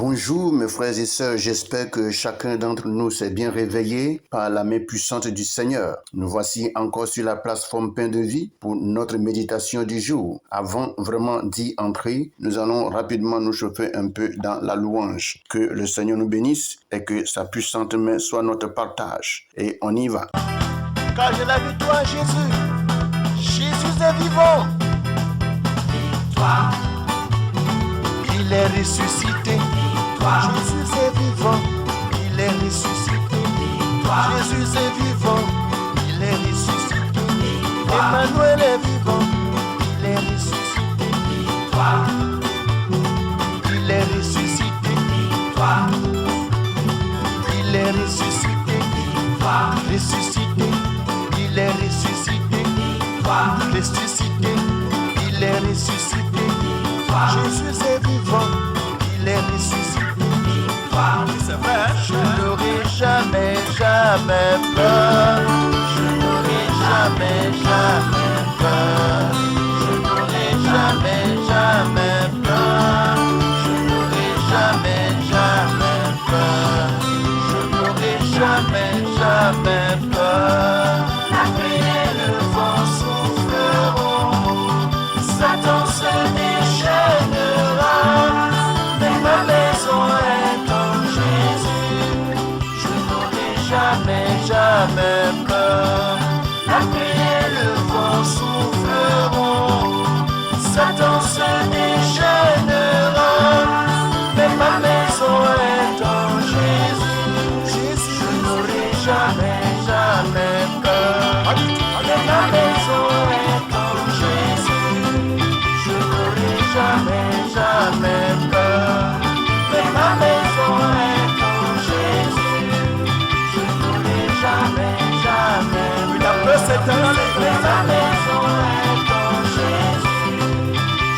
Bonjour mes frères et sœurs, j'espère que chacun d'entre nous s'est bien réveillé par la main puissante du Seigneur. Nous voici encore sur la plateforme Pain de Vie pour notre méditation du jour. Avant vraiment d'y entrer, nous allons rapidement nous chauffer un peu dans la louange. Que le Seigneur nous bénisse et que sa puissante main soit notre partage. Et on y va. Car j'ai la victoire, Jésus. Jésus est vivant. Victoire. Il est ressuscité. Jésus est vivant. Il est ressuscité. Jésus est vivant. Il est ressuscité. Emmanuel est vivant. Il est ressuscité. Il est ressuscité. Il est ressuscité. Ressuscité. Il est ressuscité. Ressuscité. Il est ressuscité. Jésus est vivant. Il est ressuscité. C'est vrai. Je n'aurai jamais, jamais peur. Je n'aurai jamais, jamais peur. Je n'aurai jamais, jamais peur. Je n'aurai jamais, jamais peur. Je n'aurai jamais, jamais peur. La pluie et le vent souffleront. Satan se déchaînera. Mais ma maison est en Jésus. Je n'aurai jamais, jamais peur. La pluie et le vent souffleront. Satan se déchaînera. Mais ma maison est en Jésus. Je n'aurai jamais, jamais peur. Mais ma maison est en Jésus. Je n'aurai jamais, jamais peur. Mais ma maison est en Jésus. Je n'aurai jamais, jamais peur. La peur s'éteint. Mais ma maison est en Jésus.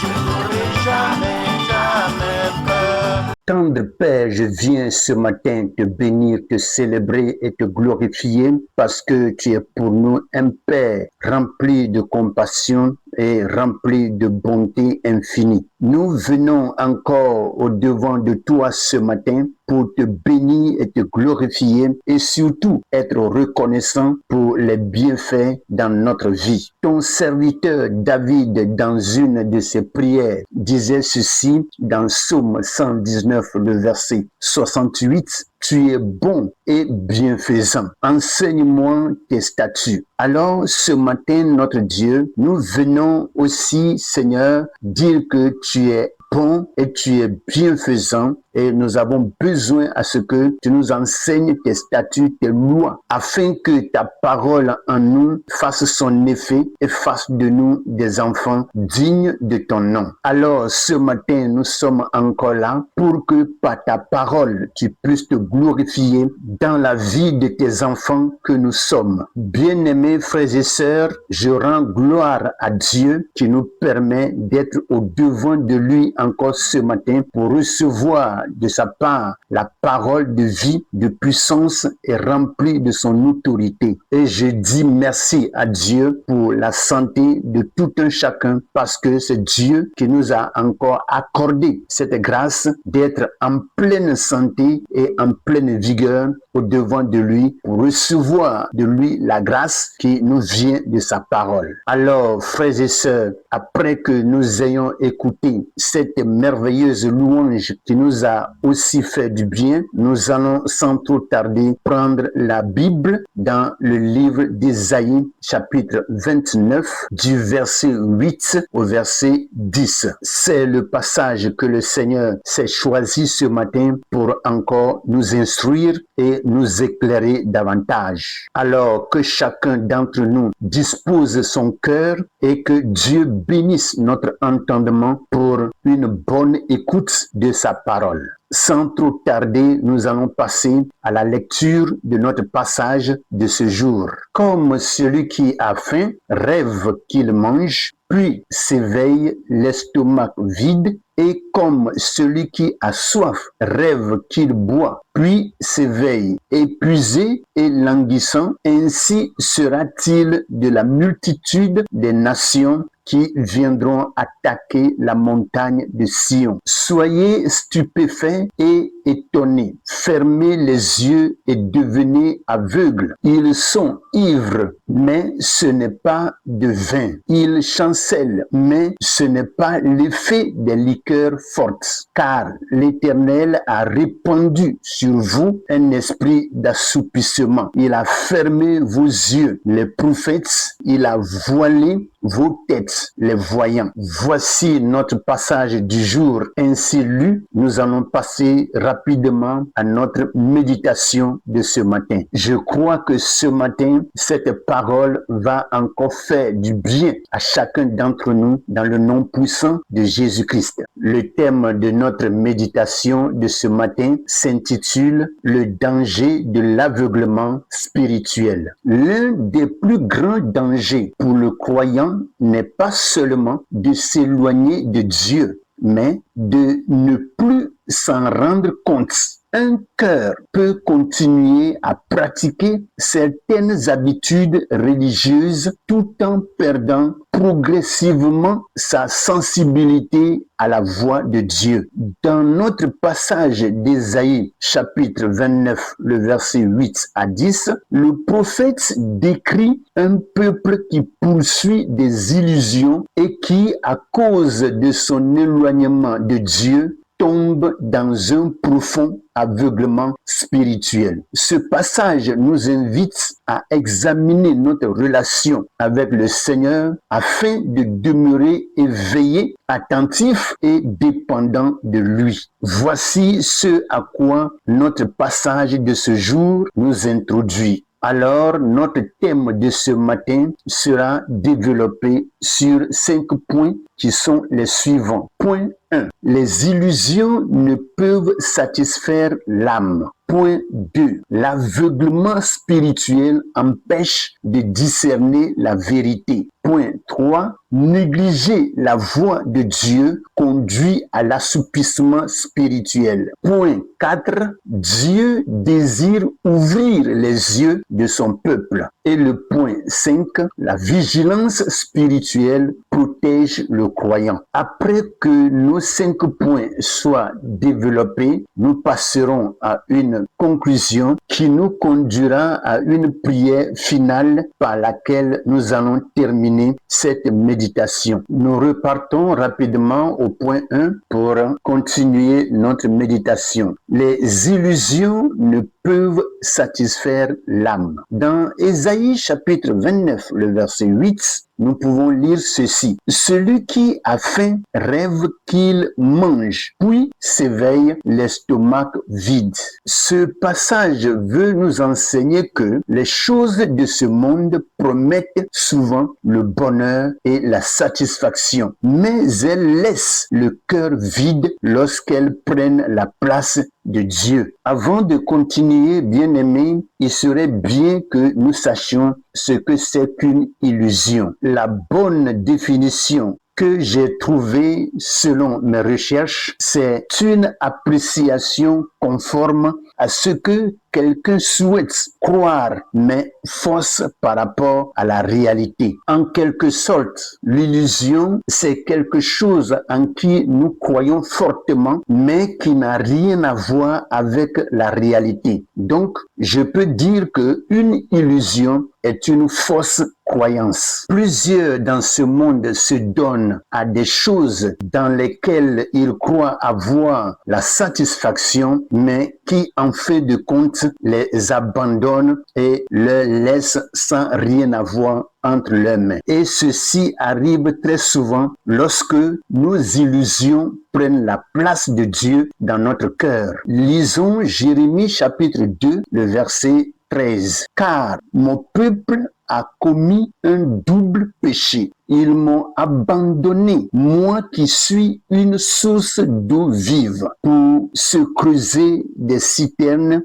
Je n'aurai jamais, jamais peur. Tant de Père, je viens ce matin te bénir, te célébrer et te glorifier parce que tu es pour nous un Père rempli de compassion et rempli de bonté infinie. Nous venons encore au devant de toi ce matin pour te bénir et te glorifier et surtout être reconnaissant pour les bienfaits dans notre vie. Ton serviteur David, dans une de ses prières, disait ceci dans Psaume 119, le verset 68. Tu es bon et bienfaisant. Enseigne-moi tes statuts. Alors, ce matin, notre Dieu, nous venons aussi, Seigneur, dire que tu es bon et tu es bienfaisant et nous avons besoin à ce que tu nous enseignes tes statuts, tes lois, afin que ta parole en nous fasse son effet et fasse de nous des enfants dignes de ton nom. Alors, ce matin, nous sommes encore là pour que par ta parole, tu puisses te glorifier dans la vie de tes enfants que nous sommes. Bien-aimés frères et sœurs, je rends gloire à Dieu qui nous permet d'être au devant de lui encore ce matin pour recevoir de sa part la parole de vie, de puissance et remplie de son autorité. Et je dis merci à Dieu pour la santé de tout un chacun parce que c'est Dieu qui nous a encore accordé cette grâce d'être en pleine santé et en pleine vigueur au devant de lui pour recevoir de lui la grâce qui nous vient de sa parole. Alors, frères et sœurs, après que nous ayons écouté cette merveilleuse louange qui nous a aussi fait du bien, nous allons sans trop tarder prendre la Bible dans le livre d'Ésaïe, chapitre 29, du verset 8 au verset 10. C'est le passage que le Seigneur s'est choisi ce matin pour encore nous instruire et nous éclairer davantage. Alors que chacun d'entre nous dispose son cœur et que Dieu bénisse notre entendement pour une bonne écoute de sa parole. Sans trop tarder, nous allons passer à la lecture de notre passage de ce jour. Comme celui qui a faim rêve qu'il mange, puis s'éveille l'estomac vide, et comme celui qui a soif rêve qu'il boit, puis s'éveille épuisé et languissant, ainsi sera-t-il de la multitude des nations qui viendront attaquer la montagne de Sion. Soyez stupéfaits et étonnés. Fermez les yeux et devenez aveugles. Ils sont ivres, mais ce n'est pas de vin. Ils chancellent, mais ce n'est pas l'effet des liqueurs fortes. Car l'Éternel a répandu sur vous un esprit d'assoupissement. Il a fermé vos yeux, les prophètes. Il a voilé vos têtes, les voyants. Voici notre passage du jour ainsi lu. Nous allons passer rapidement à notre méditation de ce matin. Je crois que ce matin, cette parole va encore faire du bien à chacun d'entre nous dans le nom puissant de Jésus-Christ. Le thème de notre méditation de ce matin s'intitule « Le danger de l'aveuglement spirituel ». L'un des plus grands dangers pour le croyant n'est pas seulement de s'éloigner de Dieu, mais de ne plus s'en rendre compte. Un cœur peut continuer à pratiquer certaines habitudes religieuses tout en perdant progressivement sa sensibilité à la voix de Dieu. Dans notre passage d'Ésaïe, chapitre 29, le verset 8 à 10, le prophète décrit un peuple qui poursuit des illusions et qui, à cause de son éloignement de Dieu, tombe dans un profond aveuglement spirituel. Ce passage nous invite à examiner notre relation avec le Seigneur afin de demeurer éveillé, attentif et dépendant de lui. Voici ce à quoi notre passage de ce jour nous introduit. Alors, notre thème de ce matin sera développé sur 5 points qui sont les suivants. Point 1. Les illusions ne peuvent satisfaire l'âme. Point 2. L'aveuglement spirituel empêche de discerner la vérité. Point 3. Négliger la voix de Dieu conduit à l'assoupissement spirituel. Point 4. Dieu désire ouvrir les yeux de son peuple. Et le point 5. La vigilance spirituelle protège le croyant. Après que nos 5 points soient développés, nous passerons à une conclusion qui nous conduira à une prière finale par laquelle nous allons terminer cette méditation. Nous repartons rapidement au point 1 pour continuer notre méditation. Les illusions ne peuvent satisfaire l'âme. Dans Ésaïe chapitre 29, le verset 8, nous pouvons lire ceci. Celui qui a faim rêve qu'il mange, puis s'éveille l'estomac vide. Ce passage veut nous enseigner que les choses de ce monde promettent souvent le bonheur et la satisfaction, mais elles laissent le cœur vide lorsqu'elles prennent la place de Dieu. Avant de continuer, bien-aimés, il serait bien que nous sachions ce que c'est qu'une illusion. La bonne définition que j'ai trouvée selon mes recherches, c'est une appréciation conforme à ce que quelqu'un souhaite croire, mais fausse par rapport à la réalité. En quelque sorte, l'illusion, c'est quelque chose en qui nous croyons fortement, mais qui n'a rien à voir avec la réalité. Donc, je peux dire qu'une illusion est une fausse croyance. Plusieurs dans ce monde se donnent à des choses dans lesquelles ils croient avoir la satisfaction, mais qui en fait de compte les abandonnent et les laissent sans rien avoir entre leurs mains. Et ceci arrive très souvent lorsque nos illusions prennent la place de Dieu dans notre cœur. Lisons Jérémie chapitre 2, le verset 13. Car mon peuple a commis un double péché. Ils m'ont abandonné, moi qui suis une source d'eau vive, pour se creuser des citernes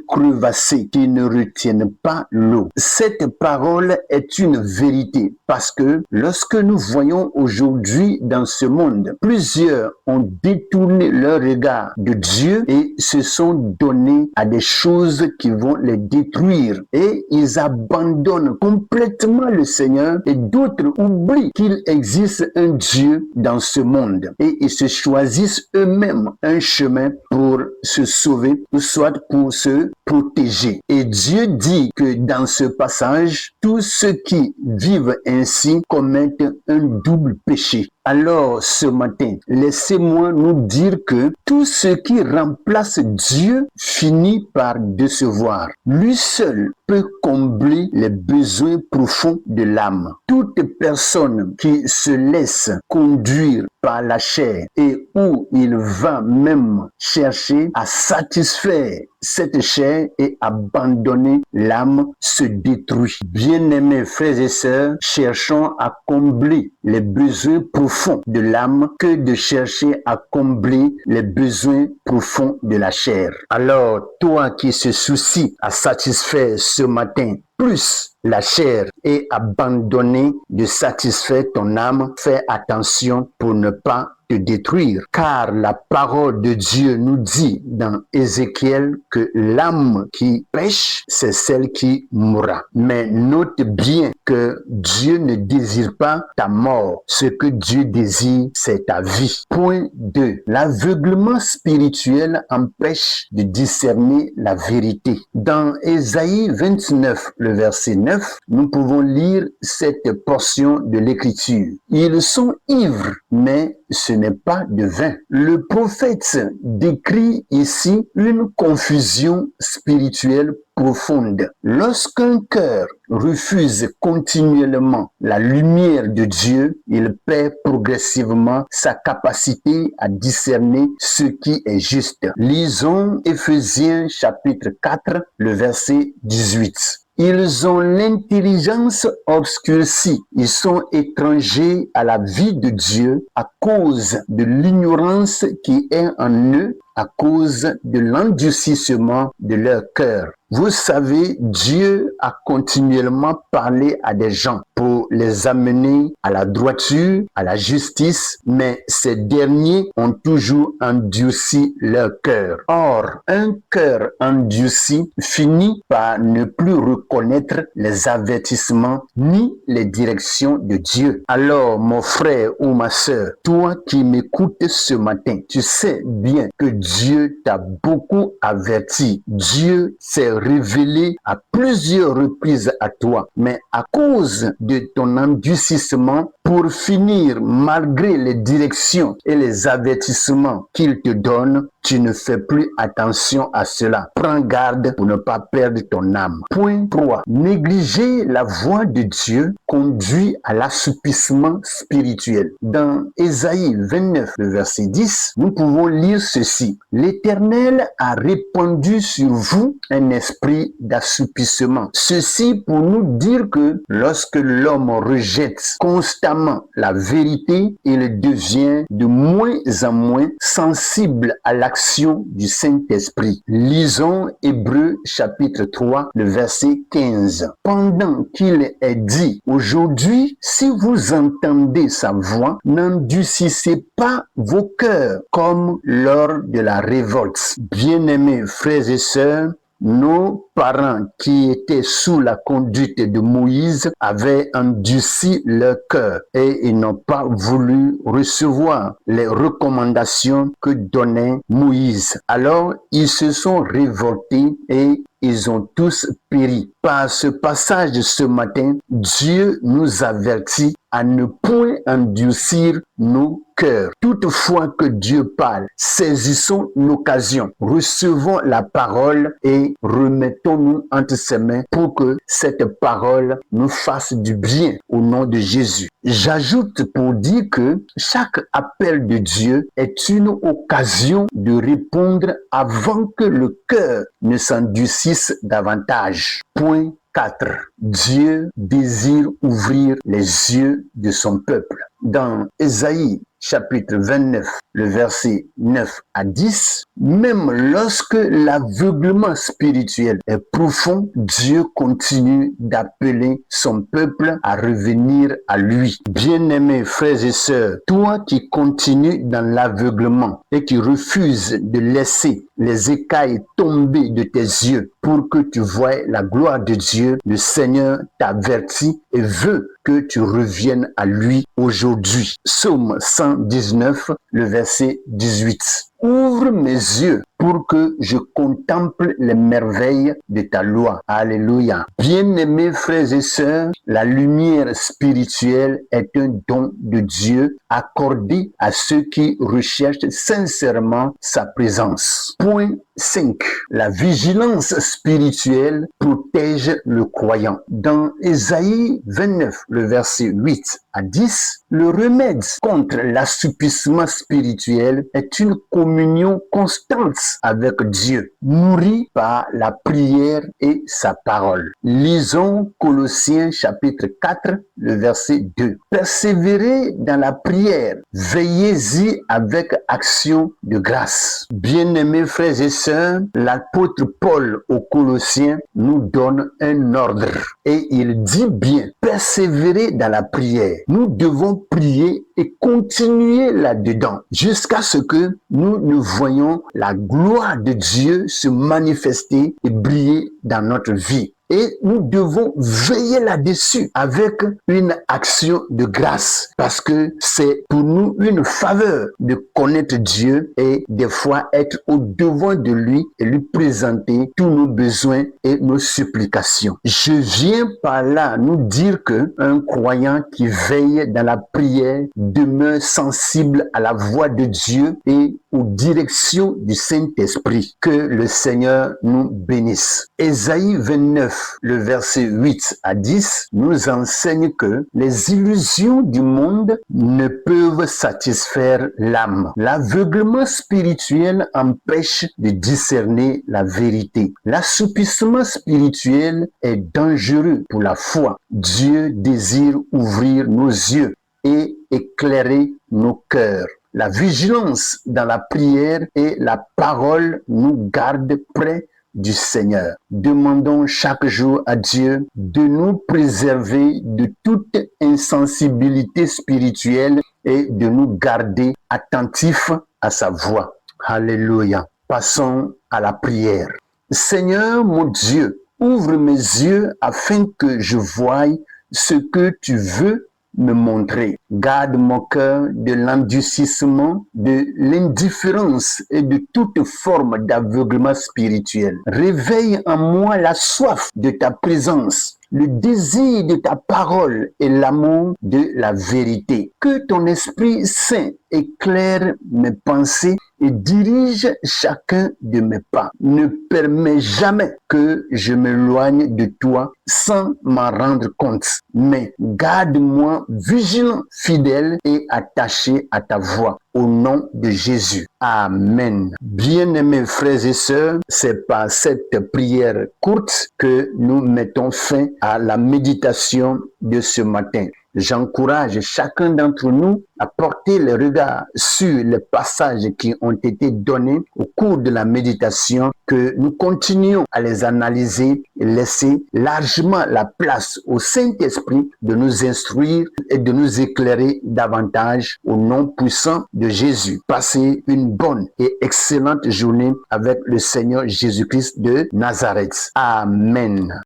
crevassées qui ne retiennent pas l'eau. Cette parole est une vérité parce que lorsque nous voyons aujourd'hui dans ce monde, plusieurs ont détourné leur regard de Dieu et se sont donnés à des choses qui vont les détruire et ils abandonnent complètement le Seigneur et d'autres d'autres oublient qu'il existe un Dieu dans ce monde et ils se choisissent eux-mêmes un chemin pour se sauver ou soit pour se protéger. Et Dieu dit que dans ce passage, tous ceux qui vivent ainsi commettent un double péché. Alors ce matin, laissez-moi nous dire que tout ce qui remplace Dieu finit par décevoir. Lui seul peut combler les besoins profonds de l'âme. Toute personne qui se laisse conduire par la chair et où il va même chercher à satisfaire cette chair et abandonner l'âme se détruit. Bien-aimés frères et sœurs, cherchons à combler les besoins profonds de l'âme que de chercher à combler les besoins profonds de la chair. Alors, toi qui se soucies à satisfaire ce matin plus la chair et abandonner de satisfaire ton âme, fais attention pour ne pas te détruire. Car la parole de Dieu nous dit dans Ézéchiel que l'âme qui pêche, c'est celle qui mourra. Mais note bien que Dieu ne désire pas ta mort. Ce que Dieu désire, c'est ta vie. Point 2. L'aveuglement spirituel empêche de discerner la vérité. Dans Ésaïe 29, le verset 9, nous pouvons lire cette portion de l'Écriture. Ils sont ivres, mais ce n'est pas de vin. Le prophète décrit ici une confusion spirituelle profonde. Lorsqu'un cœur refuse continuellement la lumière de Dieu, il perd progressivement sa capacité à discerner ce qui est juste. Lisons Éphésiens chapitre 4, le verset 18. Ils ont l'intelligence obscurcie. Ils sont étrangers à la vie de Dieu à cause de l'ignorance qui est en eux, à cause de l'endurcissement de leur cœur. Vous savez, Dieu a continuellement parlé à des gens pour les amener à la droiture, à la justice, mais ces derniers ont toujours endurci leur cœur. Or, un cœur endurci finit par ne plus reconnaître les avertissements ni les directions de Dieu. Alors, mon frère ou ma sœur, toi qui m'écoutes ce matin, tu sais bien que Dieu t'a beaucoup averti. Dieu s'est révélé à plusieurs reprises à toi, mais à cause de ton endurcissement, pour finir, malgré les directions et les avertissements qu'il te donne, tu ne fais plus attention à cela. Prends garde pour ne pas perdre ton âme. Point 3. Négliger la voix de Dieu conduit à l'assoupissement spirituel. Dans Ésaïe 29, le verset 10, nous pouvons lire ceci. L'Éternel a répandu sur vous un esprit d'assoupissement. Ceci pour nous dire que lorsque l'homme rejette constamment la vérité, il devient de moins en moins sensible à l'action du Saint-Esprit. Lisons Hébreux chapitre 3, le verset 15. Pendant qu'il est dit, aujourd'hui, si vous entendez sa voix, n'endurcissez pas vos cœurs comme lors de la révolte. Bien-aimés frères et sœurs, nos parents qui étaient sous la conduite de Moïse avaient endurci leur cœur et ils n'ont pas voulu recevoir les recommandations que donnait Moïse. Alors, ils se sont révoltés et ils ont tous péri. Par ce passage de ce matin, Dieu nous avertit à ne point endurcir nos cœurs. Toutefois que Dieu parle, saisissons l'occasion, recevons la parole et remettons-nous entre ses mains pour que cette parole nous fasse du bien au nom de Jésus. J'ajoute pour dire que chaque appel de Dieu est une occasion de répondre avant que le cœur ne s'endurcisse davantage. Point 4. Dieu désire ouvrir les yeux de son peuple. Dans Ésaïe chapitre 29, le verset 9 à 10, même lorsque l'aveuglement spirituel est profond, Dieu continue d'appeler son peuple à revenir à lui. Bien-aimés frères et sœurs, toi qui continues dans l'aveuglement et qui refuses de laisser les écailles tomber de tes yeux pour que tu voies la gloire de Dieu, le Seigneur t'avertit et veut que tu reviennes à lui aujourd'hui. Psaume 119, le verset 18. Ouvre mes yeux pour que je contemple les merveilles de ta loi. Alléluia. Bien-aimés frères et sœurs, la lumière spirituelle est un don de Dieu accordé à ceux qui recherchent sincèrement sa présence. Point 5. La vigilance spirituelle protège le croyant. Dans Ésaïe 29, le verset 8 à 10, le remède contre l'assoupissement spirituel est une communion constante avec Dieu, nourrie par la prière et sa parole. Lisons Colossiens chapitre 4, le verset 2. Persévérez dans la prière, veillez-y avec action de grâce. Bien-aimés frères et sœurs, l'apôtre Paul aux Colossiens nous donne un ordre et il dit bien, persévérez dans la prière. Nous devons prier et continuer là-dedans jusqu'à ce que nous ne voyions la gloire de Dieu se manifester et briller dans notre vie. Et nous devons veiller là-dessus avec une action de grâce parce que c'est pour nous une faveur de connaître Dieu et des fois être au devant de lui et lui présenter tous nos besoins et nos supplications. Je viens par là nous dire que un croyant qui veille dans la prière demeure sensible à la voix de Dieu et aux directions du Saint-Esprit. Que le Seigneur nous bénisse. Ésaïe 29, le verset 8 à 10, nous enseigne que les illusions du monde ne peuvent satisfaire l'âme. L'aveuglement spirituel empêche de discerner la vérité. L'assoupissement spirituel est dangereux pour la foi. Dieu désire ouvrir nos yeux et éclairer nos cœurs. La vigilance dans la prière et la parole nous gardent près du Seigneur. Demandons chaque jour à Dieu de nous préserver de toute insensibilité spirituelle et de nous garder attentifs à sa voix. Alléluia. Passons à la prière. Seigneur mon Dieu, ouvre mes yeux afin que je voie ce que tu veux me montrer. Garde mon cœur de l'endurcissement, de l'indifférence et de toute forme d'aveuglement spirituel. Réveille en moi la soif de ta présence, le désir de ta parole et l'amour de la vérité. Que ton Esprit Saint éclaire mes pensées et dirige chacun de mes pas. Ne permets jamais que je m'éloigne de toi sans m'en rendre compte, mais garde-moi vigilant, fidèle et attaché à ta voix. Au nom de Jésus. Amen. Bien-aimés frères et sœurs, c'est par cette prière courte que nous mettons fin à la méditation de ce matin. J'encourage chacun d'entre nous à porter le regard sur les passages qui ont été donnés au cours de la méditation, que nous continuions à les analyser et laisser largement la place au Saint-Esprit de nous instruire et de nous éclairer davantage au nom puissant de Jésus. Passez une bonne et excellente journée avec le Seigneur Jésus-Christ de Nazareth. Amen.